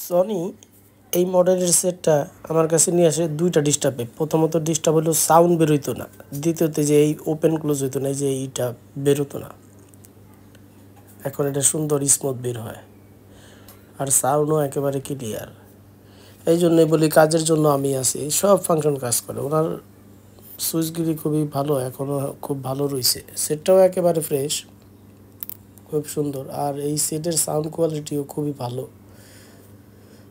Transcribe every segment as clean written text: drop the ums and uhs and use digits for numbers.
Sony এই মডেলের সেটটা আমার কাছে নিয়ে আসে দুইটা ডিস্টার্বে। প্রথমত ডিস্টার্ব হলো সাউন্ড বেরোইতো না, দ্বিতীয়তে যে এই ওপেন ক্লোজ হইতো না, এই যে এইটা বেরোতো না। এখন এটা সুন্দর স্মুথ বের হয় আর সাউন্ডও একেবারে ক্লিয়ার। এই জন্যই বলি কাজের জন্য আমি আছি, সব ফাংশন কাজ করে। ওনার সুইচগুলি খুবই ভালো, এখনও খুব ভালো রয়েছে। সেটটাও একেবারে ফ্রেশ, খুব সুন্দর। আর এই সেটের সাউন্ড কোয়ালিটিও খুবই ভালো।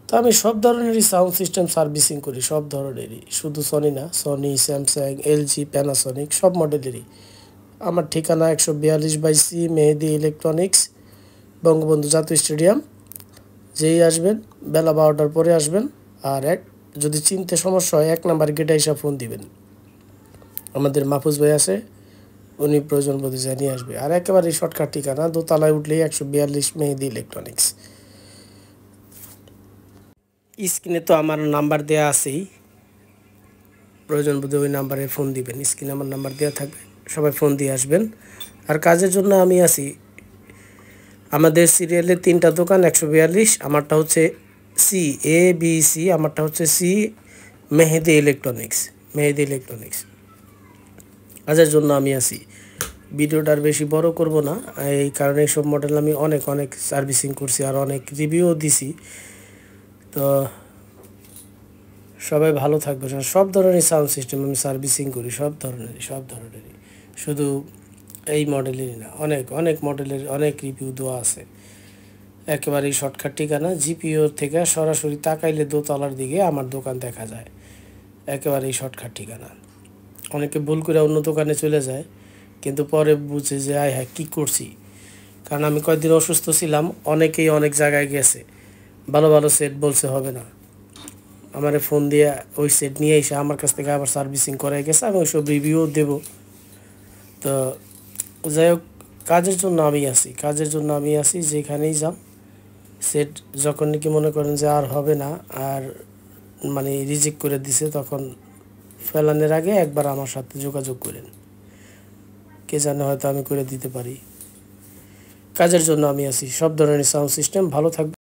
তো আমি সব ধরনেরই সাউন্ড সিস্টেম সার্ভিসিং করি, সব ধরনেরই, শুধু সনি না, সনি, স্যামসাং, এলজি, প্যানাসনিক, সব মডেলেরই। আমার ঠিকানা 142/C মেহেদি ইলেকট্রনিক্স, বঙ্গবন্ধু জাতীয় স্টেডিয়াম। যেই আসবেন বেলা 12টার পরে আসবেন। আর যদি চিনতে সমস্যা হয় 1 নাম্বার গেটে এসে ফোন দিবেন। আমাদের মাহফুজ ভাই আছে, উনি প্রয়োজন বোধে জানিয়ে আসবে। আর একেবারেই শর্টকাট ঠিকানা, দোতলায় উঠলেই 142 মেহেদি ইলেকট্রনিক্স। স্ক্রিনে তো আমার নাম্বার দেওয়া আছেই, প্রয়োজন বোধে ওই নাম্বারে ফোন দিবেন। স্ক্রিনে আমার নাম্বার দেওয়া থাকবে, সবাই ফোন দিয়ে আসবেন। আর কাজের জন্য আমি আছি। আমাদের সিরিয়ালে 3টা দোকান, 142। আমারটা হচ্ছে CABC, আমারটা হচ্ছে C মেহেদি ইলেকট্রনিক্স। মেহেদি ইলেকট্রনিক্স কাজের জন্য আমি আছি। ভিডিওটা আর বেশি বড় করব না, এই কারণে সব মডেল আমি অনেক অনেক সার্ভিসিং করছি আর অনেক রিভিউও দিছি। তো সবাই ভালো থাকবে। সব ধরনের সাউন্ড সিস্টেম আমি সার্ভিসিং করি, সব ধরনেরই, শুধু এই মডেলেরই না, অনেক অনেক মডেলের অনেক রিভিউ দেওয়া আছে। একেবারেই শর্টকাট ঠিকানা, জিপিওর থেকে সরাসরি তাকাইলে দোতলার দিকে আমার দোকান দেখা যায়। একেবারেই শর্টকাট ঠিকানা। অনেকে ভুল করে অন্য দোকানে চলে যায়, কিন্তু পরে বুঝে যে আয় হ্যাঁ কী করছি। কারণ আমি কয়েকদিন অসুস্থ ছিলাম, অনেকেই অনেক জায়গায় গেছে, ভালো ভালো সেট বলছে হবে না, আমারে ফোন দিয়ে ওই সেট নিয়ে এসে আমার কাছ থেকে আবার সার্ভিসিং করাই গেছে। আমি ওইসব রিভিউও দেবো। তো যাই হোক, কাজের জন্য আমি আছি, যেখানেই যান। সেট যখন নাকি মনে করেন যে আর হবে না, আর মানে রিজেক্ট করে দিছে, তখন ফেলানোর আগে একবার আমার সাথে যোগাযোগ করেন, কে জানে হয়তো আমি করে দিতে পারি। কাজের জন্য আমি আছি, সব ধরনের সাউন্ড সিস্টেম। ভালো থাকবে।